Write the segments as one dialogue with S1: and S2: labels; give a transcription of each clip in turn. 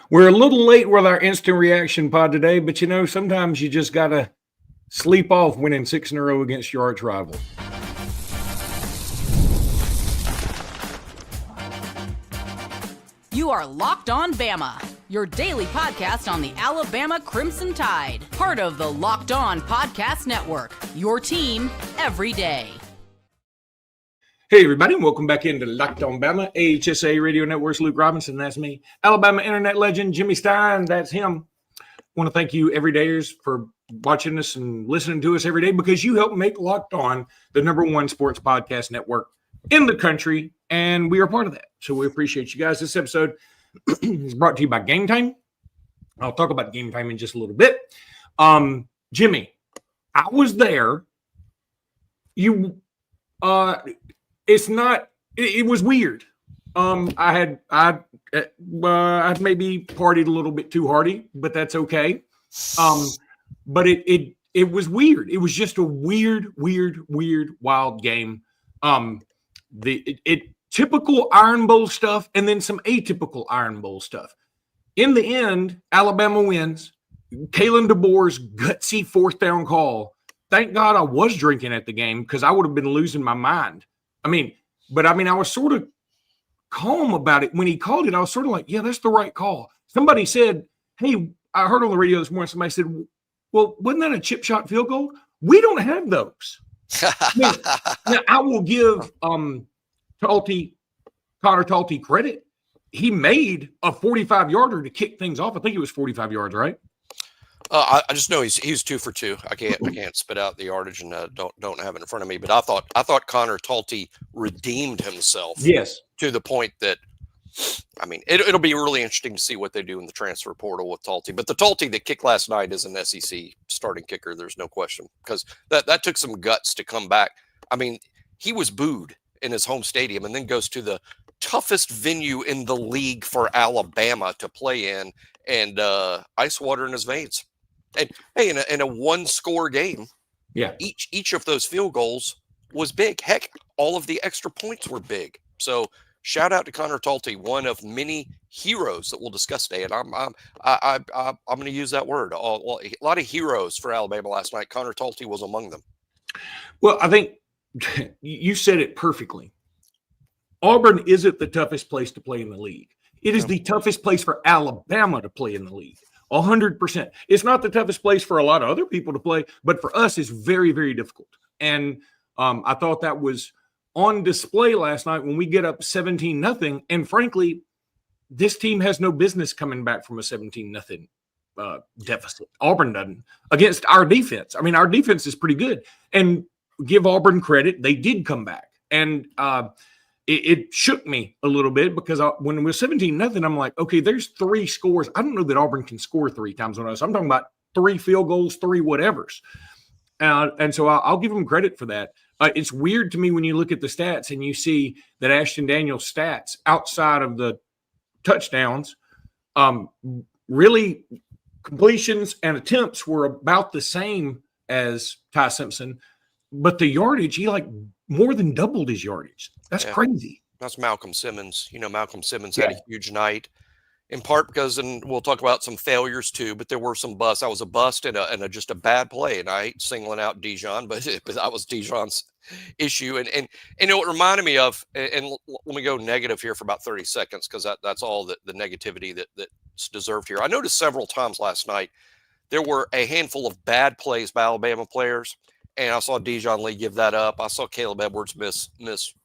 S1: We're a little late with our instant reaction pod today, but sometimes you just got to sleep off winning 6 in a row against your arch rival.
S2: You are Locked On Bama, your daily podcast on the Alabama Crimson Tide, part of the Locked On Podcast Network, your team every day.
S1: Hey, everybody, and welcome back into Locked On Bama, AHSA Radio Network's Luke Robinson, that's me. Alabama internet legend Jimmy Stein, that's him. I want to thank you everydayers for watching us and listening to us every day because you help make Locked On the #1 sports podcast network in the country, and we are part of that. So we appreciate you guys. This episode is brought to you by Game Time. I'll talk about Game Time in just a little bit. Jimmy, I was there. It was weird. I maybe partied a little bit too hardy, but that's okay. But it was weird. It was just a weird, wild game. Typical Iron Bowl stuff and then some atypical Iron Bowl stuff. In the end, Alabama wins. Kalen DeBoer's gutsy 4th down call. Thank God I was drinking at the game because I would have been losing my mind. I was sort of calm about it. When he called it, I was sort of like, yeah, that's the right call. Somebody said, hey, I heard on the radio this morning, somebody said, well, wasn't that a chip shot field goal? We don't have those. Now, I will give Connor Talty credit. He made a 45-yarder to kick things off. I think it was 45 yards, right?
S3: I just know he's 2 for 2. I can't spit out the yardage and don't have it in front of me. But I thought Connor Talty redeemed himself.
S1: Yes,
S3: to the point that it'll be really interesting to see what they do in the transfer portal with Talty. But the Talty that kicked last night is an SEC starting kicker. There's no question because that took some guts to come back. He was booed in his home stadium and then goes to the toughest venue in the league for Alabama to play in and ice water in his veins. And hey, in a 1-score game,
S1: yeah,
S3: each of those field goals was big. Heck, all of the extra points were big. So shout out to Connor Talty, one of many heroes that we'll discuss today. And I'm going to use that word. A lot of heroes for Alabama last night. Connor Talty was among them.
S1: Well, I think you said it perfectly. Auburn isn't the toughest place to play in the league. It is the toughest place for Alabama to play in the league. 100%. It's not the toughest place for a lot of other people to play, but for us, it's very, very difficult. And I thought that was on display last night when we get up 17-0. And frankly, this team has no business coming back from a 17-0 deficit. Auburn doesn't against our defense. Our defense is pretty good. And give Auburn credit, they did come back. And it shook me a little bit because when it was 17-0, I'm like, okay, there's 3 scores. I don't know that Auburn can score 3 times on us. I'm talking about 3 field goals, 3 whatevers. And so I'll give them credit for that. It's weird to me when you look at the stats and you see that Ashton Daniels' stats outside of the touchdowns, really completions and attempts were about the same as Ty Simpson. But the yardage, he more than doubled his yardage. That's crazy.
S3: That's Malcolm Simmons. Malcolm Simmons had a huge night, in part because, and we'll talk about some failures too, but there were some busts. I was a bust and just a bad play, and I hate singling out Dijon, but that was Dijon's issue. And it reminded me of, and let me go negative here for about 30 seconds because that's all the negativity that's deserved here. I noticed several times last night there were a handful of bad plays by Alabama players. And I saw Dijon Lee give that up. I saw Caleb Edwards miss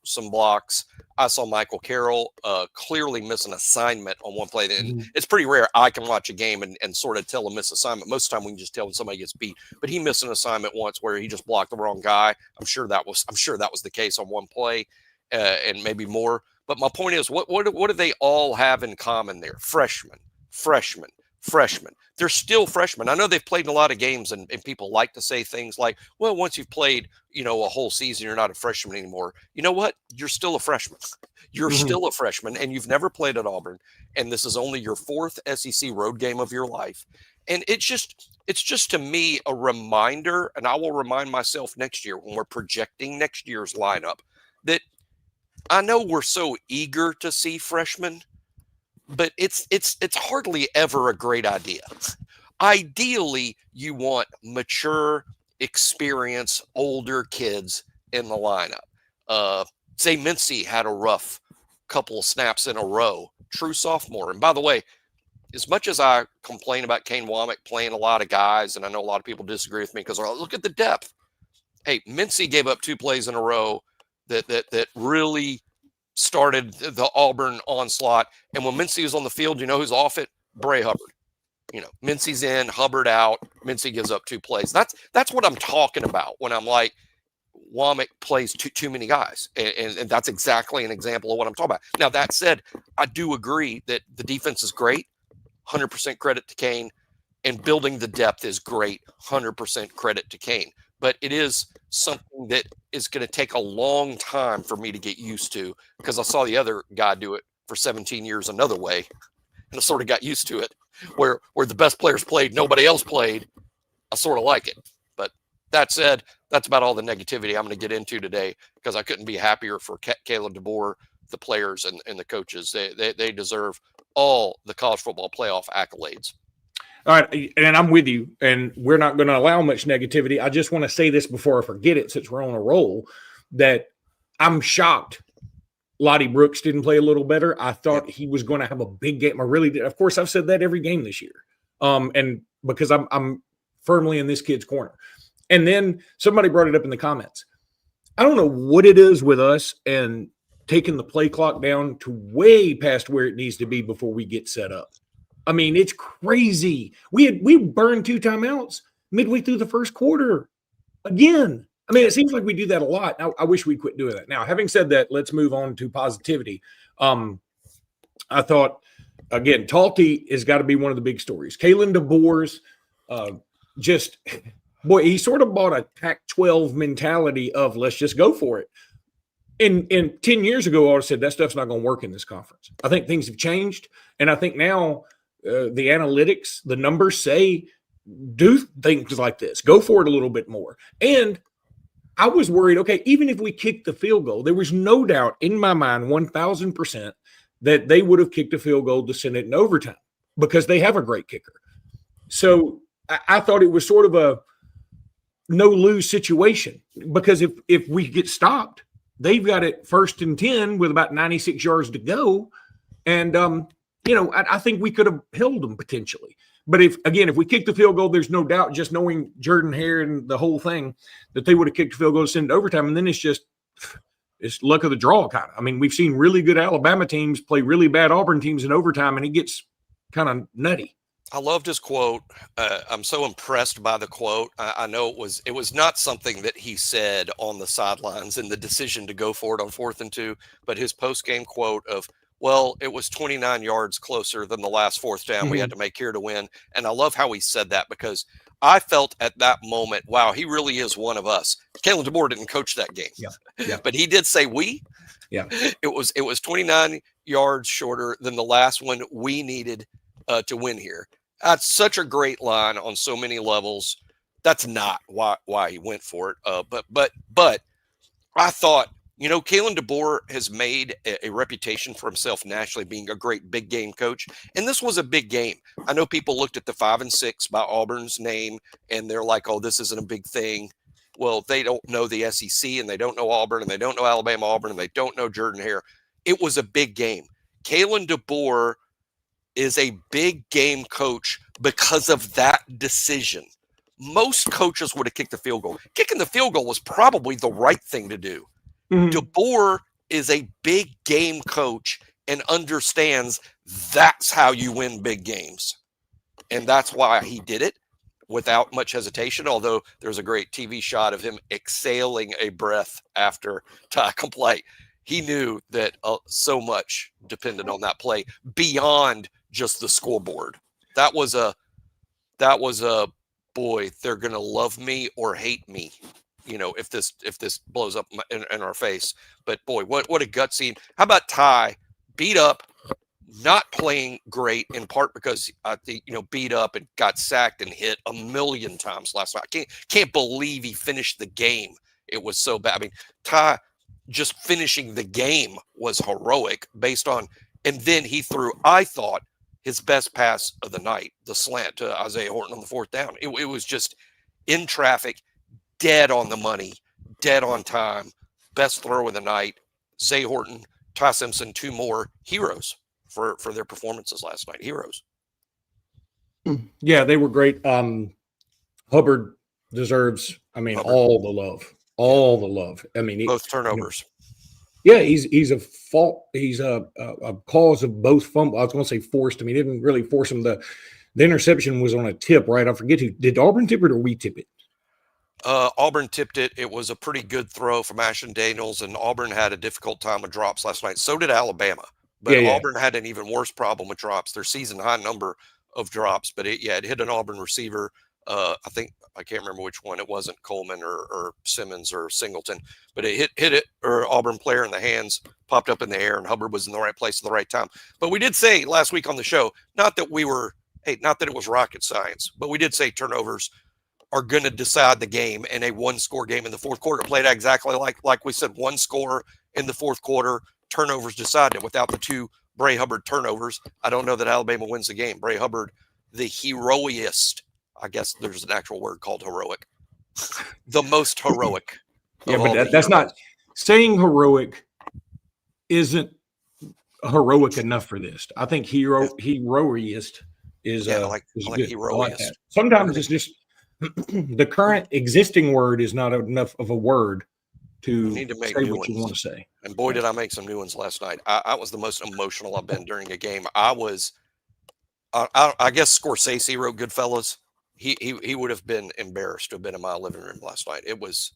S3: some blocks. I saw Michael Carroll clearly miss an assignment on one play. And it's pretty rare I can watch a game and sort of tell a miss assignment. Most of the time we can just tell when somebody gets beat. But he missed an assignment once where he just blocked the wrong guy. I'm sure that was the case on one play and maybe more. But my point is, what do they all have in common there? Freshmen. They're still freshmen. I know they've played in a lot of games and people like to say things like, well, once you've played, a whole season, you're not a freshman anymore. You know what? You're still a freshman. You're still a freshman and you've never played at Auburn. And this is only your 4th SEC road game of your life. And it's just to me a reminder, and I will remind myself next year when we're projecting next year's lineup, that I know we're so eager to see freshmen, but it's hardly ever a great idea. Ideally, you want mature, experienced, older kids in the lineup. Say Mincy had a rough couple of snaps in a row, true sophomore. And by the way, as much as I complain about Kane Womack playing a lot of guys, and I know a lot of people disagree with me because look at the depth. Hey, Mincy gave up 2 plays in a row that really started the Auburn onslaught. And when Mincy was on the field, you know who's off it? Bray Hubbard. Mincy's in, Hubbard out. Mincy gives up 2 plays. That's what I'm talking about when I'm like, Womack plays too many guys. And that's exactly an example of what I'm talking about. Now, that said, I do agree that the defense is great. 100% credit to Kane. And building the depth is great. 100% credit to Kane. But it is something that is going to take a long time for me to get used to, because I saw the other guy do it for 17 years another way. And I sort of got used to it, where the best players played, nobody else played. I sort of like it. But that said, that's about all the negativity I'm going to get into today, because I couldn't be happier for Kalen DeBoer, the players, and the coaches. They deserve all the college football playoff accolades.
S1: All right, and I'm with you, and we're not going to allow much negativity. I just want to say this before I forget it, since we're on a roll, that I'm shocked Lottie Brooks didn't play a little better. I thought he was going to have a big game. I really did. Of course, I've said that every game this year, and because I'm firmly in this kid's corner. And then somebody brought it up in the comments. I don't know what it is with us and taking the play clock down to way past where it needs to be before we get set up. I mean, it's crazy. We burned 2 timeouts midway through the first quarter again. I mean, it seems like we do that a lot. I wish we quit doing that. Now, having said that, let's move on to positivity. I thought, again, Talty has got to be one of the big stories. Kalen DeBoer's he sort of bought a Pac-12 mentality of let's just go for it. And 10 years ago, I would have said that stuff's not going to work in this conference. I think things have changed, and I think now the analytics, the numbers say do things like this. Go for it a little bit more. And I was worried, okay, even if we kicked the field goal, there was no doubt in my mind 1,000% that they would have kicked a field goal to send it in overtime because they have a great kicker. So I thought it was sort of a no-lose situation, because if we get stopped, they've got it 1st and 10 with about 96 yards to go. And, I think we could have held them potentially. But if we kick the field goal, there's no doubt, just knowing Jordan-Hare and the whole thing, that they would have kicked the field goal to send it overtime. And then it's luck of the draw kind of. I mean, we've seen really good Alabama teams play really bad Auburn teams in overtime, and it gets kind of nutty.
S3: I loved his quote. I'm so impressed by the quote. I know it was not something that he said on the sidelines in the decision to go for it on 4th and 2, but his post-game quote of, well, it was 29 yards closer than the last 4th down we had to make here to win. And I love how he said that, because I felt at that moment, wow, he really is one of us. Kalen DeBoer didn't coach that game, but he did say we. Yeah, it was 29 yards shorter than the last one we needed to win here. That's such a great line on so many levels. That's not why he went for it. But I thought, Kalen DeBoer has made a reputation for himself nationally being a great big game coach. And this was a big game. I know people looked at the 5-6 by Auburn's name and they're like, oh, this isn't a big thing. Well, they don't know the SEC, and they don't know Auburn, and they don't know Alabama Auburn, and they don't know Jordan-Hare. It was a big game. Kalen DeBoer is a big game coach because of that decision. Most coaches would have kicked the field goal. Kicking the field goal was probably the right thing to do. DeBoer is a big game coach and understands that's how you win big games. And that's why he did it without much hesitation, although there's a great TV shot of him exhaling a breath after tackle play. He knew that so much depended on that play beyond just the scoreboard. That was a boy, they're going to love me or hate me, if this blows up in our face. But boy, what a gut scene. How about Ty beat up, not playing great, in part because beat up and got sacked and hit a million times last night. I can't believe he finished the game. It was so bad. I mean, Ty just finishing the game was heroic based on And then he threw, I thought, his best pass of the night, the slant to Isaiah Horton on the 4th down. It was just in traffic, dead on the money, dead on time, best throw of the night. Zay Horton, Ty Simpson, 2 more heroes for their performances last night. Heroes.
S1: Yeah, they were great. Hubbard deserves,
S3: Hubbard.
S1: all the love.
S3: Both turnovers.
S1: Yeah, he's a fault. He's a cause of both fumbles. I was going to say forced him. He didn't really force him. The interception was on a tip, right? I forget who did. Auburn tip it or we tip it?
S3: Auburn tipped it. It was a pretty good throw from Ashton Daniels, and Auburn had a difficult time with drops last night. So did Alabama, but Auburn had an even worse problem with drops. Their season high number of drops, but it hit an Auburn receiver. I can't remember which one. It wasn't Coleman or Simmons or Singleton, but it hit it or Auburn player in the hands, popped up in the air, and Hubbard was in the right place at the right time. But we did say last week on the show, not that it was rocket science, but we did say turnovers are going to decide the game in a 1-score game in the 4th quarter. Played exactly like we said, 1 score in the 4th quarter. Turnovers decided it. Without the 2 Bray Hubbard turnovers, I don't know that Alabama wins the game. Bray Hubbard, the heroiest. I guess there's an actual word called heroic. The most heroic.
S1: Yeah, but that's not saying heroic isn't heroic enough for this. I think heroiest is
S3: like
S1: good.
S3: heroiest.
S1: Like sometimes it's just the current existing word is not enough of a word to say what you want to say.
S3: And boy, did I make some new ones last night. I was the most emotional I've been during a game. I guess Scorsese wrote Goodfellas. He would have been embarrassed to have been in my living room last night. It was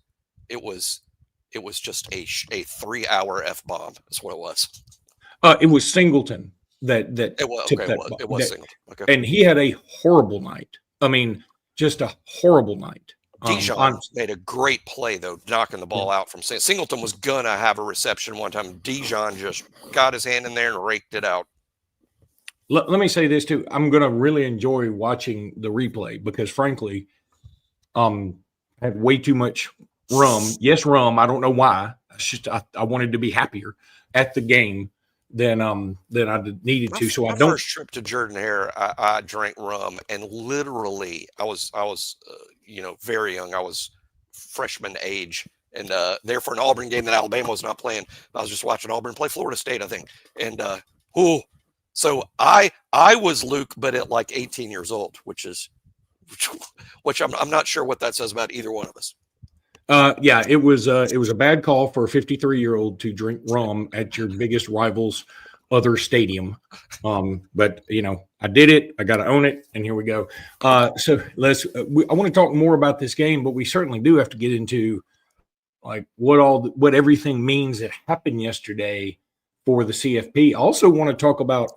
S3: just a 3-hour F-bomb. That's what it was.
S1: It was Singleton that
S3: it was Singleton. Okay.
S1: And he had a horrible night. Just a horrible night.
S3: Dijon made a great play, though, knocking the ball out from Singleton was going to have a reception one time. Dijon just got his hand in there and raked it out.
S1: Let me say this, too. I'm going to really enjoy watching the replay because, frankly, I had way too much rum. Yes, rum. I don't know why. It's just I wanted to be happier at the game than I needed to. So
S3: my first trip to Jordan-Hare, I drank rum, and literally I was very young. I was freshman age, and there for an Auburn game that Alabama was not playing. I was just watching Auburn play Florida State, I think, and so I was Luke, but at like 18 years old, which I'm not sure what that says about either one of us.
S1: Yeah, it was a bad call for a 53-year-old to drink rum at your biggest rival's other stadium. But I did it. I got to own it, and here we go. So I want to talk more about this game, but we certainly do have to get into like what everything means that happened yesterday for the CFP. I also want to talk about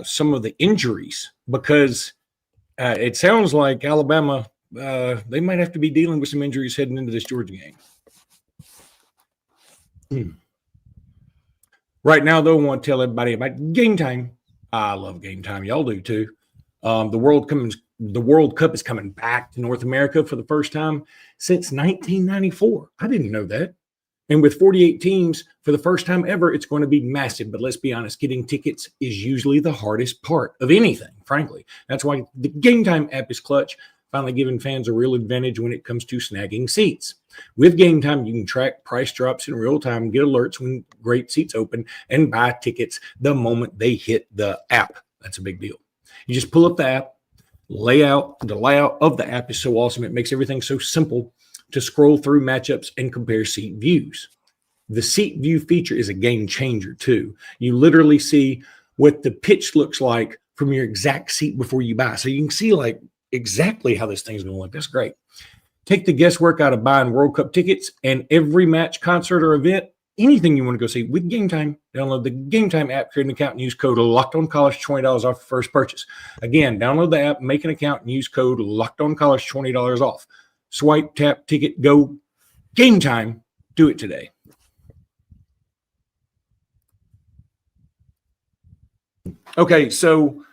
S1: some of the injuries because it sounds like Alabama. They might have to be dealing with some injuries heading into this Georgia game. Right now, though, I want to tell everybody about game time. I love game time. Y'all do too. The World Cup is coming back to North America for the first time since 1994. I didn't know that. And with 48 teams for the first time ever, it's going to be massive. But let's be honest, getting tickets is usually the hardest part of anything, frankly. That's why the Game Time app is clutch, finally giving fans a real advantage when it comes to snagging seats. With Game Time, you can track price drops in real time, get alerts when great seats open, and buy tickets the moment they hit the app. That's a big deal. You just pull up the app. The layout of the app is so awesome. It makes everything so simple to scroll through matchups and compare seat views. The seat view feature is a game changer too. You literally see what the pitch looks like from your exact seat before you buy. So you can see like exactly how this thing's going to look. That's great. Take the guesswork out of buying World Cup tickets and every match, concert, or event, anything you want to go see with Game Time. Download the Game Time app, create an account, and use code LOCKEDONCollege, $20 off your first purchase. Again, download the app, make an account, and use code LOCKEDONCollege, $20 off. Swipe, tap, ticket, go. Game Time. Do it today. Okay, so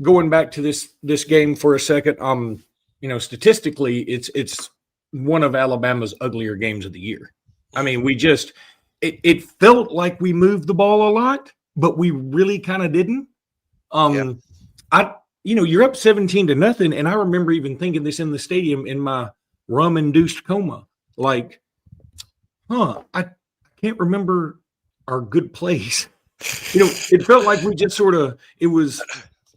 S1: going back to this game for a second, statistically, it's one of Alabama's uglier games of the year. I mean, it felt like we moved the ball a lot, but we really kind of didn't.
S3: Yeah.
S1: You're up 17-0, and I remember even thinking this in the stadium in my rum-induced coma, like, I can't remember our good plays. It felt like we just it was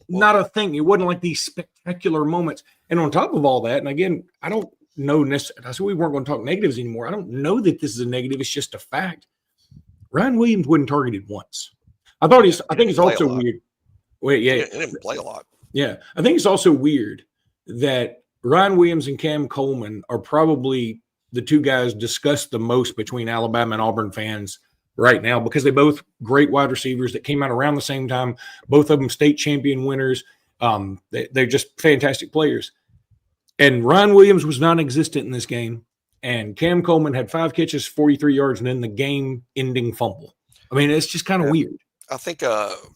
S1: not a thing. It wasn't like these spectacular moments. And on top of all that, and again, I don't know necessarily, I said we weren't going to talk negatives anymore. I don't know that this is a negative. It's just a fact. Ryan Williams wasn't targeted once. I think it's also weird. Wait, yeah.
S3: He didn't play a lot.
S1: Yeah. I think it's also weird that Ryan Williams and Cam Coleman are probably the two guys discussed the most between Alabama and Auburn fans right now, because they both great wide receivers that came out around the same time. Both of them state champion winners. They're just fantastic players. And Ryan Williams was non-existent in this game. And Cam Coleman had 5 catches, 43 yards, and then the game-ending fumble. I mean, it's just kind of weird.
S3: I think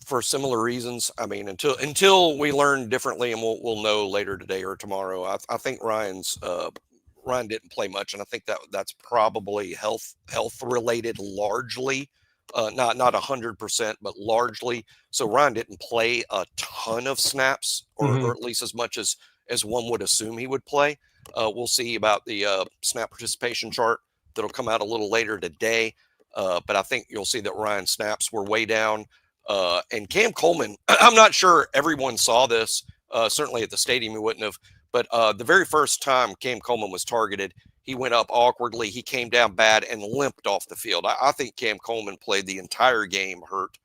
S3: for similar reasons. I mean, until we learn differently, and we'll know later today or tomorrow. I think Ryan didn't play much, and I think that's probably health related largely, not 100%, but largely. So Ryan didn't play a ton of snaps, or at least as much as one would assume he would play. We'll see about the snap participation chart that'll come out a little later today. But I think you'll see that Ryan's snaps were way down. And Cam Coleman, I'm not sure everyone saw this. Certainly at the stadium, he wouldn't have. But the very first time Cam Coleman was targeted, he went up awkwardly. He came down bad and limped off the field. I think Cam Coleman played the entire game hurt.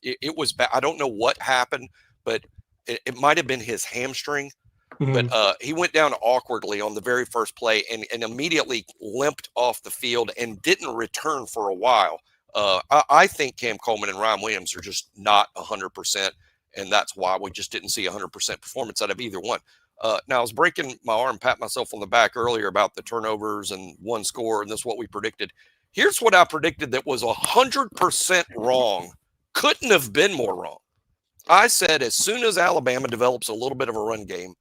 S3: It was bad. I don't know what happened, but it might have been his hamstring. But he went down awkwardly on the very first play and immediately limped off the field and didn't return for a while. I think Cam Coleman and Ryan Williams are just not 100%, and that's why we just didn't see 100% performance out of either one. Now, I was breaking my arm, pat myself on the back earlier about the turnovers and one score, and this is what we predicted. Here's what I predicted that was 100% wrong. Couldn't have been more wrong. I said as soon as Alabama develops a little bit of a run game,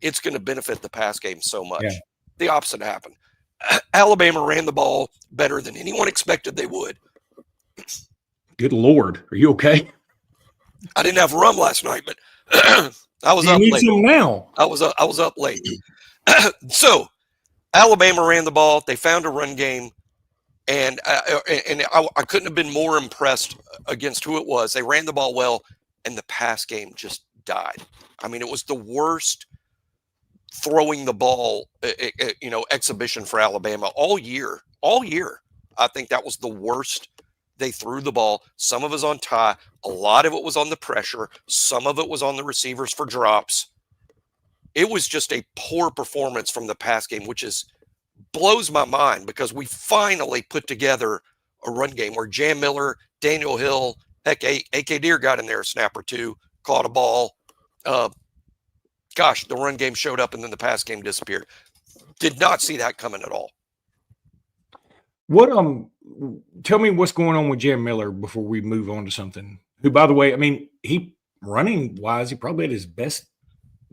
S3: it's going to benefit the pass game so much. Yeah. The opposite happened. Alabama ran the ball better than anyone expected they would.
S1: Good Lord. Are you okay?
S3: I didn't have rum last night, but I was up late.
S1: Some now.
S3: I was up late. So Alabama ran the ball. They found a run game. And I couldn't have been more impressed against who it was. They ran the ball well, and the pass game just died. I mean, it was the worst throwing the ball, exhibition for Alabama all year. I think that was the worst. They threw the ball. Some of it was on Ty. A lot of it was on the pressure. Some of it was on the receivers for drops. It was just a poor performance from the pass game, which blows my mind, because we finally put together a run game where Jam Miller, Daniel Hill, heck, A.K. Deer got in there a snap or two, caught a ball. The run game showed up and then the pass game disappeared. Did not see that coming at all.
S1: Tell me what's going on with Jam Miller before we move on to something. Who, by the way, I mean, he running wise, he probably had his best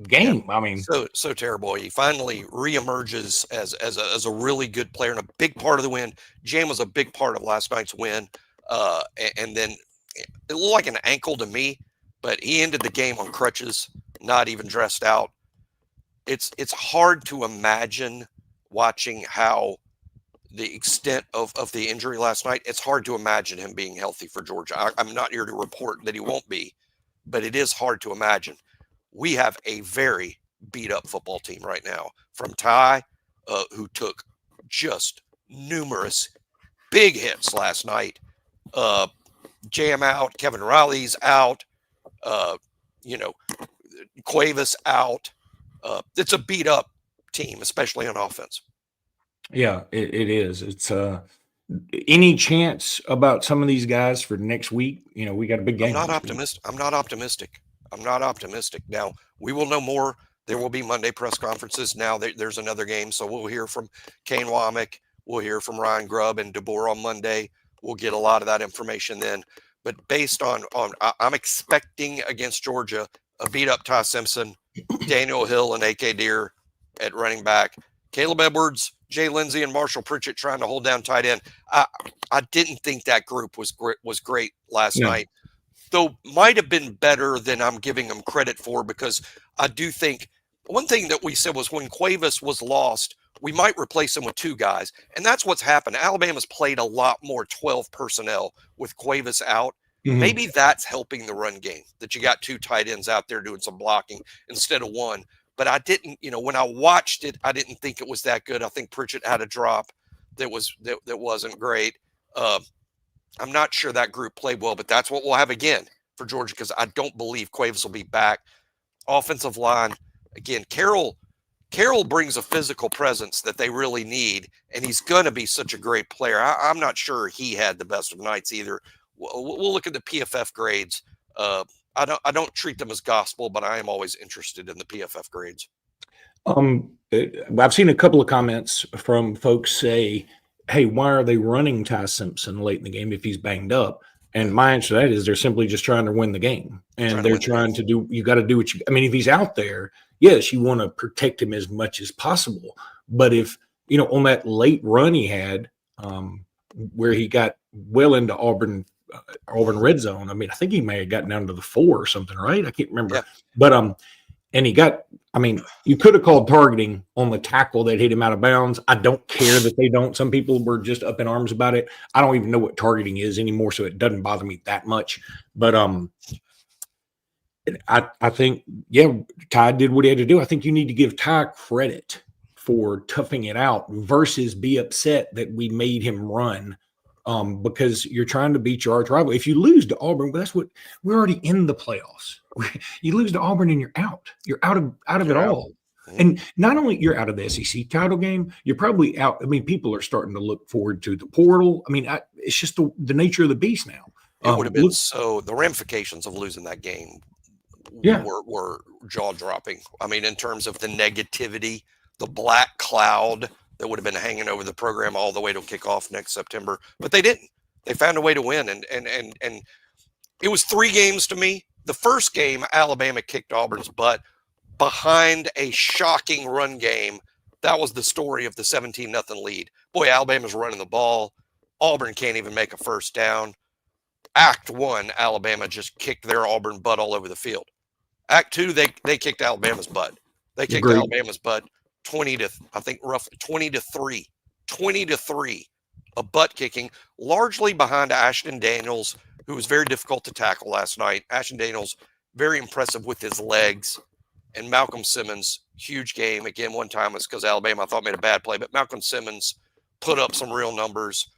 S1: game. Yeah. I mean,
S3: so terrible. He finally reemerges as a really good player and a big part of the win. Jam was a big part of last night's win. And then it looked like an ankle to me, but he ended the game on crutches, not even dressed out. It's hard to imagine watching how the extent of the injury last night. It's hard to imagine him being healthy for Georgia. I'm not here to report that he won't be, but it is hard to imagine. We have a very beat up football team right now, from Ty, who took just numerous big hits last night. Jam out, Kevin Riley's out, Cuevas out. It's a beat up team, especially on offense.
S1: Yeah, it is. It's any chance about some of these guys for next week? We got a big game.
S3: I'm not optimistic. Now, we will know more. There will be Monday press conferences. Now there's another game, so we'll hear from Kane Womack. We'll hear from Ryan Grubb and DeBoer on Monday. We'll get a lot of that information then. But based on I'm expecting against Georgia a beat up Ty Simpson, Daniel Hill and A.K. Deer at running back, Caleb Edwards, Jay Lindsey, and Marshall Pritchett trying to hold down tight end. I didn't think that group was great last night, though might have been better than I'm giving them credit for, because I do think one thing that we said was when Cuevas was lost, we might replace him with 2 guys. And that's what's happened. Alabama's played a lot more 12 personnel with Cuevas out. Mm-hmm. Maybe that's helping the run game, that you got 2 tight ends out there doing some blocking instead of 1. But I didn't, when I watched it, I didn't think it was that good. I think Pritchett had a drop that wasn't great. I'm not sure that group played well, but that's what we'll have again for Georgia, because I don't believe Cuevas will be back. Offensive line, again, Carroll brings a physical presence that they really need, and he's going to be such a great player. I'm not sure he had the best of nights either. We'll look at the PFF grades. I don't treat them as gospel, but I am always interested in the PFF grades.
S1: I've seen a couple of comments from folks say, hey, why are they running Ty Simpson late in the game if he's banged up? And my answer to that is they're simply just trying to win the game. And they're trying to do, you got to do I mean, if he's out there, yes, you want to protect him as much as possible. But if, on that late run he had, where he got well into Auburn red zone, I mean, I think he may have gotten down to the 4 or something, right? I can't remember. Yeah. But, and he got, I mean, you could have called targeting on the tackle that hit him out of bounds. I don't care that they don't. Some people were just up in arms about it. I don't even know what targeting is anymore, so it doesn't bother me that much. But I think, Ty did what he had to do. I think you need to give Ty credit for toughing it out versus be upset that we made him run, because you're trying to beat your arch rival. If you lose to Auburn, well, that's what we're already in the playoffs. You lose to Auburn and you're out. You're out of it all. And not only you're out of the SEC title game, you're probably out. I mean, people are starting to look forward to the portal. I mean, it's just the nature of the beast now.
S3: It would have been the ramifications of losing that game were jaw-dropping. I mean, in terms of the negativity, the black cloud that would have been hanging over the program all the way to kickoff next September. But they didn't. They found a way to win. And it was 3 games to me. The first game, Alabama kicked Auburn's butt behind a shocking run game. That was the story of the 17-0 lead. Boy, Alabama's running the ball. Auburn can't even make a first down. Act 1, Alabama just kicked their Auburn butt all over the field. Act 2, they kicked Alabama's butt. They kicked Alabama's butt 20 to 3. 20 to 3. A butt kicking, largely behind Ashton Daniels, who was very difficult to tackle last night. Ashton Daniels, very impressive with his legs. And Malcolm Simmons, huge game. Again, one time was because Alabama, I thought, made a bad play. But Malcolm Simmons put up some real numbers.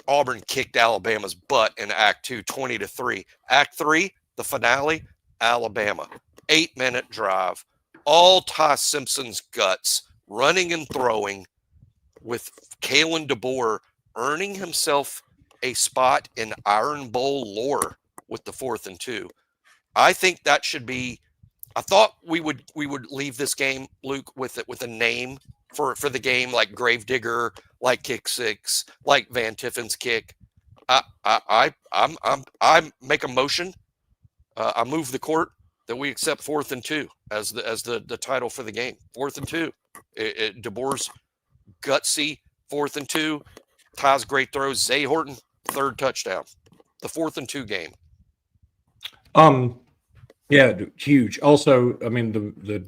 S3: Auburn kicked Alabama's butt in Act 2, 20 to 3. Act 3, the finale, Alabama. 8-minute drive. All Ty Simpson's guts, running and throwing, with Kalen DeBoer earning himself a spot in Iron Bowl lore with the 4th and 2. I think that should be. I thought we would leave this game, Luke, with a name for the game, like Gravedigger, like Kick 6, like Van Tiffin's kick. I make a motion. I move the court that we accept 4th and 2 as the title for the game. 4th and 2. DeBoer's gutsy 4th and 2. Ty's great throws. Zay Horton, 3rd touchdown. The 4th and 2 game.
S1: Yeah, huge. Also, I mean, the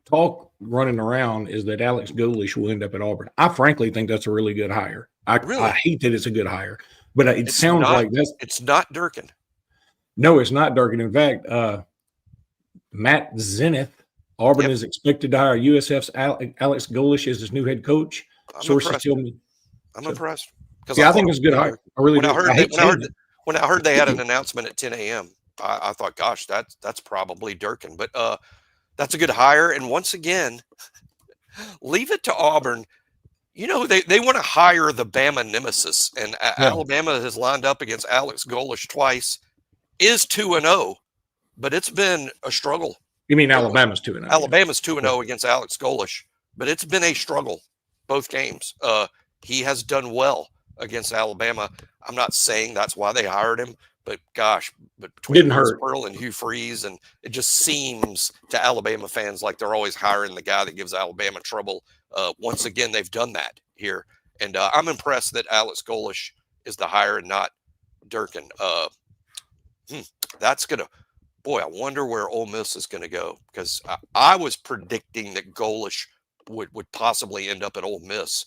S1: talk running around is that Alex Golish will end up at Auburn. I frankly think that's a really good hire. I hate that it's a good hire, but it sounds like
S3: it's not Durkin.
S1: No, it's not Durkin. In fact, Matt Zenith, Auburn is expected to hire USF's Alex Golish as his new head coach. Sources tell me.
S3: I'm impressed.
S1: I think it's a good hire. I really do.
S3: When I heard they had an announcement at 10 a.m., I thought, gosh, that's probably Durkin. But that's a good hire. And once again, leave it to Auburn. You know, they want to hire the Bama nemesis. And Alabama has lined up against Alex Golish twice, is 2-0, but it's been a struggle.
S1: You mean Alabama's 2-0?
S3: Alabama's 2-0 against Alex Golish, but it's been a struggle, both games. He has done well against Alabama. I'm not saying that's why they hired him, but gosh, but between
S1: Didn't
S3: Bruce
S1: hurt.
S3: Pearl and Hugh Freeze, and it just seems to Alabama fans like they're always hiring the guy that gives Alabama trouble. Once again, they've done that here, and I'm impressed that Alex Golish is the hire and not Durkin. That's gonna, boy, I wonder where Ole Miss is gonna go, because I was predicting that Golish would possibly end up at Ole Miss,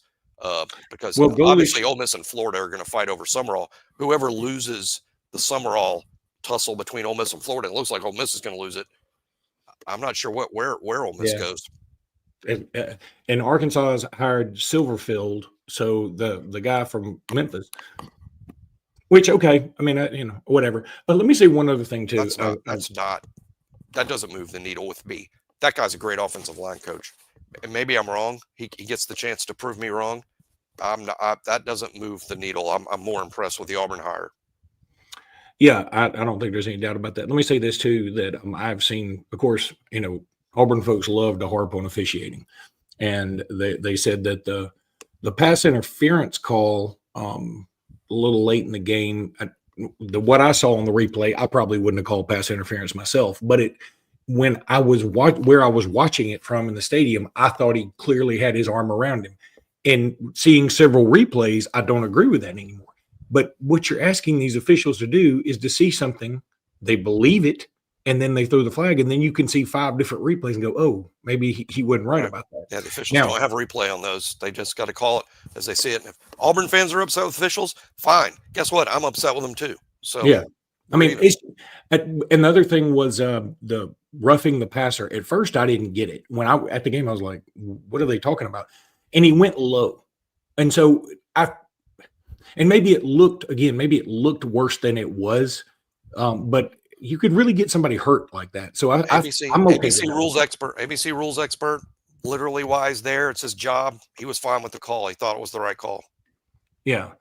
S3: because obviously Ole Miss and Florida are going to fight over Summerall. Whoever loses the Summerall tussle between Ole Miss and Florida, it looks like Ole Miss is going to lose it. I'm not sure where Ole Miss goes.
S1: And Arkansas has hired Silverfield, so the guy from Memphis. Which, okay, I mean, whatever. But let me say one other thing too.
S3: That doesn't move the needle with me. That guy's a great offensive line coach. And maybe I'm wrong. He gets the chance to prove me wrong. I'm not. That doesn't move the needle. I'm more impressed with the Auburn hire.
S1: Yeah, I don't think there's any doubt about that. Let me say this too, that I've seen, of course, Auburn folks love to harp on officiating, and they said that the pass interference call a little late in the game. What I saw on the replay, I probably wouldn't have called pass interference myself, but when I was where I was watching it from in the stadium, I thought he clearly had his arm around him. And seeing several replays, I don't agree with that anymore. But what you're asking these officials to do is to see something, they believe it, and then they throw the flag, and then you can see 5 different replays and go, oh, maybe he wasn't right about that.
S3: Yeah, the officials don't have a replay on those. They just got to call it as they see it. And if Auburn fans are upset with officials, fine. Guess what? I'm upset with them too. So
S1: yeah, I mean, another thing was the roughing the passer. At first, I didn't get it. When at the game, I was like, what are they talking about? And he went low. And so maybe it looked worse than it was. But you could really get somebody hurt like that. So I'm okay
S3: ABC rules expert, literally wise there. It's his job. He was fine with the call. He thought it was the right call.
S1: Yeah.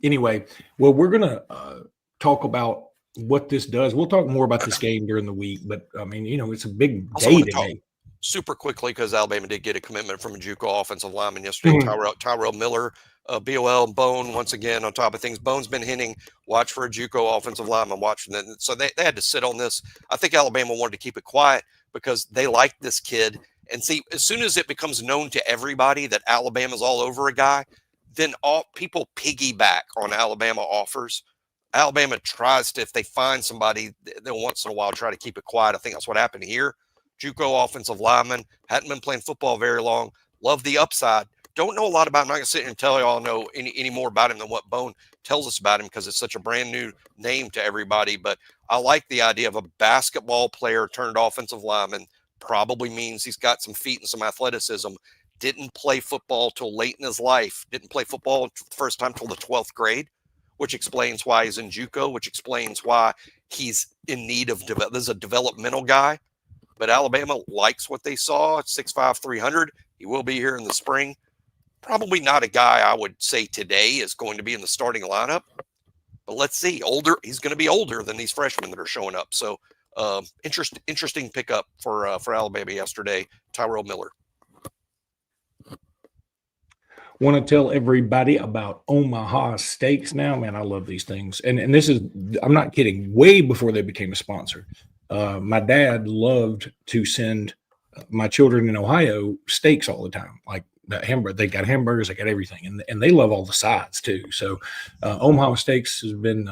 S1: Anyway, well, we're going to talk about what this does. We'll talk more about this game during the week, but I mean, it's a big day today.
S3: Super quickly, because Alabama did get a commitment from a JUCO offensive lineman yesterday, Tyrell Miller, BOL, Bone, once again, on top of things. Bone's been hinting, watch for a JUCO offensive lineman, watching them. So they had to sit on this. I think Alabama wanted to keep it quiet because they liked this kid. And see, as soon as it becomes known to everybody that Alabama's all over a guy, then all people piggyback on Alabama offers. Alabama tries to, if they find somebody, they'll once in a while try to keep it quiet. I think that's what happened here. JUCO offensive lineman, hadn't been playing football very long. Love the upside. Don't know a lot about him. I'm not going to sit here and tell you all know any more about him than what Bone tells us about him, because it's such a brand new name to everybody. But I like the idea of a basketball player turned offensive lineman. Probably means he's got some feet and some athleticism. Didn't play football till late in his life. Didn't play football the first time till the 12th grade, which explains why he's in JUCO, which explains why he's in need of this is a developmental guy. But Alabama likes what they saw at 6'5", 300. He will be here in the spring. Probably not a guy I would say today is going to be in the starting lineup. But let's see. He's going to be older than these freshmen that are showing up. So interesting pickup for Alabama yesterday, Tyrell Miller.
S1: Want to tell everybody about Omaha Steaks now. Man, I love these things. And this is, I'm not kidding, way before they became a sponsor. My dad loved to send my children in Ohio steaks all the time. Like the hamburger, they got hamburgers, they got everything, and they love all the sides too. So Omaha Steaks has been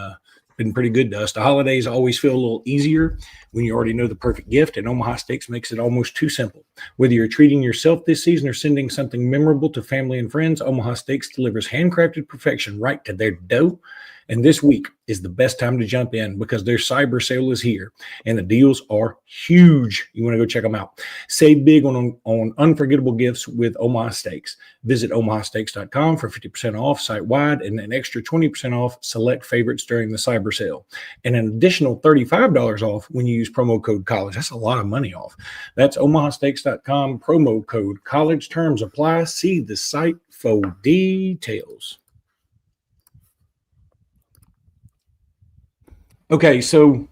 S1: pretty good to us. The holidays always feel a little easier when you already know the perfect gift, and Omaha Steaks makes it almost too simple. Whether you're treating yourself this season or sending something memorable to family and friends, Omaha Steaks delivers handcrafted perfection right to their dough. And this week is the best time to jump in because their cyber sale is here and the deals are huge. You want to go check them out. Save big on unforgettable gifts with Omaha Steaks. Visit omahasteaks.com for 50% off site-wide and an extra 20% off select favorites during the cyber sale. And an additional $35 off when you use promo code college. That's a lot of money off. That's omahasteaks.com, promo code college. Terms apply. See the site for details. Okay, so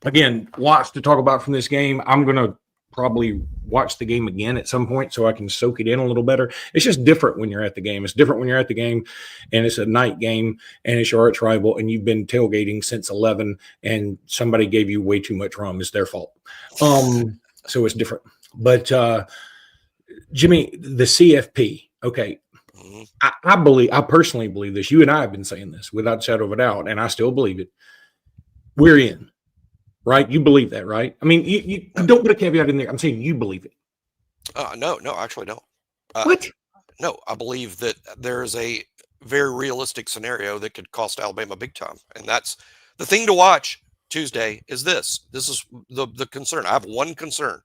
S1: again, lots to talk about from this game. I'm going to probably watch the game again at some point so I can soak it in a little better. It's just different when you're at the game. It's different when you're at the game and it's a night game and it's your arch rival and you've been tailgating since 11 and somebody gave you way too much rum. It's their fault. So it's different. But Jimmy, the CFP, okay. I personally believe this. You and I have been saying this without a shadow of a doubt, and I still believe it. We're in, right? You believe that, right? I mean, you don't put a caveat in there. I'm saying you believe it.
S3: No, I actually don't.
S1: What?
S3: No, I believe that there is a very realistic scenario that could cost Alabama big time, and that's the thing to watch Tuesday. Is this? This is the concern. I have one concern.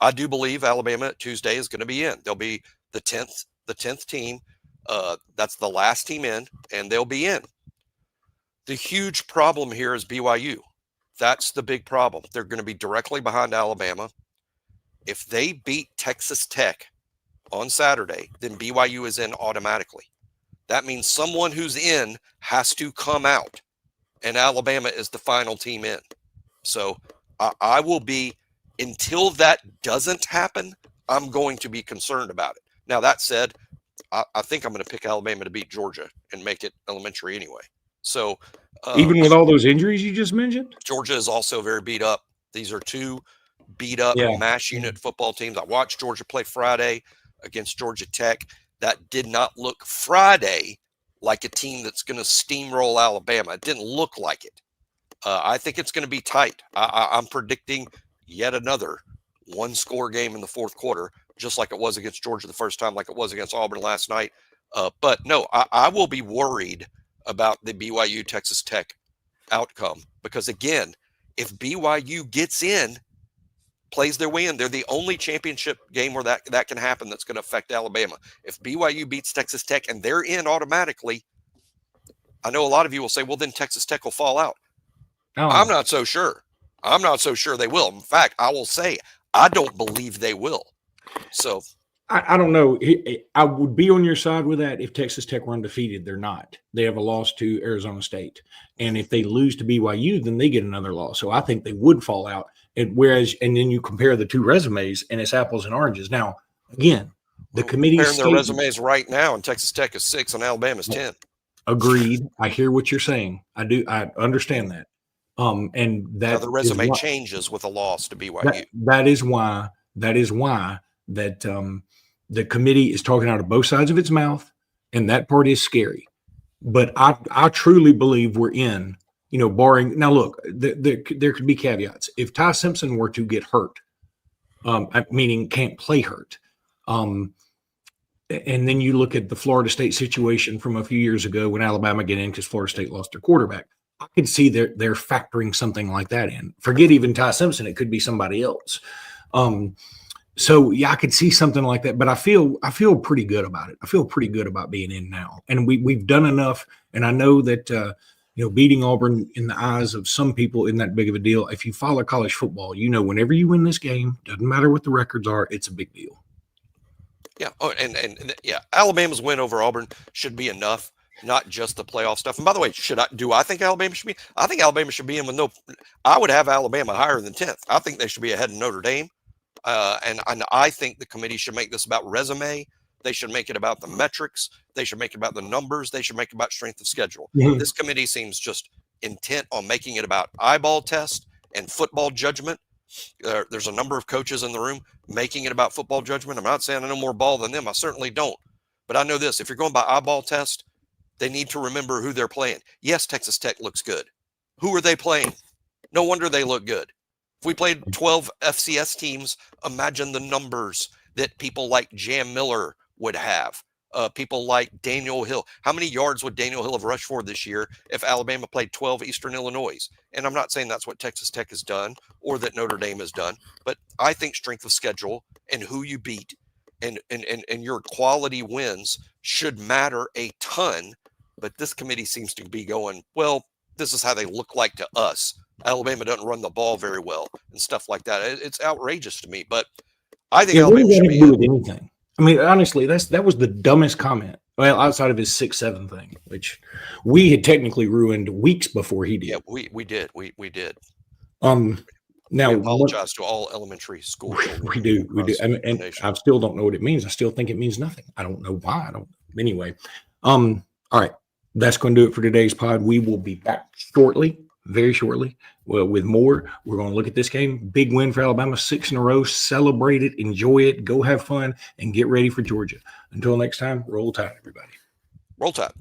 S3: I do believe Alabama Tuesday is going to be in. They'll be the 10th team. That's the last team in, and they'll be in. The huge problem here is BYU. That's the big problem. They're going to be directly behind Alabama. If they beat Texas Tech on Saturday, then BYU is in automatically. That means someone who's in has to come out, and Alabama is the final team in. So I will be, until that doesn't happen, I'm going to be concerned about it. Now, that said, I think I'm going to pick Alabama to beat Georgia and make it elementary anyway. So
S1: even with all those injuries you just mentioned,
S3: Georgia is also very beat up. These are two beat up mash unit football teams. I watched Georgia play Friday against Georgia Tech. That did not look Friday like a team that's going to steamroll Alabama. It didn't look like it. I think it's going to be tight. I'm predicting yet another one-score game in the fourth quarter, just like it was against Georgia the first time, like it was against Auburn last night. But no, I will be worried about the BYU Texas Tech outcome because, again, if BYU gets in, plays their way in, they're the only championship game where that can happen that's going to affect Alabama. If BYU beats Texas Tech and they're in automatically, I know a lot of you will say, well, then Texas Tech will fall out. Oh. I'm not so sure. I'm not so sure they will. In fact, I will say I don't believe they will. So
S1: I don't know. I would be on your side with that if Texas Tech were undefeated. They're not. They have a loss to Arizona State. And if they lose to BYU, then they get another loss. So I think they would fall out. And then you compare the two resumes, and it's apples and oranges. Now, again, the committee
S3: comparing their resumes right now, and Texas Tech is 6 and Alabama's 10.
S1: Agreed. I hear what you're saying. I do. I understand that. And that
S3: the resume changes with a loss to BYU.
S1: That is why the committee is talking out of both sides of its mouth, and that part is scary. But I truly believe we're in, barring – now, look, there could be caveats. If Ty Simpson were to get hurt, meaning can't play hurt, and then you look at the Florida State situation from a few years ago when Alabama get in because Florida State lost their quarterback, I could see they're factoring something like that in. Forget even Ty Simpson. It could be somebody else. So yeah, I could see something like that, but I feel pretty good about it. I feel pretty good about being in now, and we've done enough. And I know that beating Auburn in the eyes of some people isn't that big of a deal. If you follow college football, whenever you win this game, doesn't matter what the records are, it's a big deal.
S3: Yeah. Oh, and Alabama's win over Auburn should be enough, not just the playoff stuff. And by the way, I think Alabama should be? I think Alabama should be in with I would have Alabama higher than 10th. I think they should be ahead of Notre Dame. And I think the committee should make this about resume. They should make it about the metrics. They should make it about the numbers. They should make it about strength of schedule. Mm-hmm. This committee seems just intent on making it about eyeball test and football judgment. There's a number of coaches in the room making it about football judgment. I'm not saying I know more ball than them. I certainly don't. But I know this. If you're going by eyeball test, they need to remember who they're playing. Yes, Texas Tech looks good. Who are they playing? No wonder they look good. If we played 12 FCS teams, imagine the numbers that people like Jam Miller would have. People like Daniel Hill. How many yards would Daniel Hill have rushed for this year if Alabama played 12 Eastern Illinois? And I'm not saying that's what Texas Tech has done or that Notre Dame has done, but I think strength of schedule and who you beat and your quality wins should matter a ton. But this committee seems to be going, well, this is how they look like to us. Alabama doesn't run the ball very well and stuff like that. It's outrageous to me, but I think Alabama should be
S1: with anything. I mean, honestly, that was the dumbest comment. Well, outside of his 6-7 thing, which we had technically ruined weeks before he did.
S3: Yeah, we did. We did.
S1: Now,
S3: we apologize to all elementary school children.
S1: we do. And
S3: the nation.
S1: I still don't know what it means. I still think it means nothing. I don't know why. Anyway. All right. That's going to do it for today's pod. We will be back shortly, very shortly, with more. We're going to look at this game. Big win for Alabama, 6 in a row. Celebrate it, enjoy it, go have fun, and get ready for Georgia. Until next time, roll tide, everybody.
S3: Roll Tide.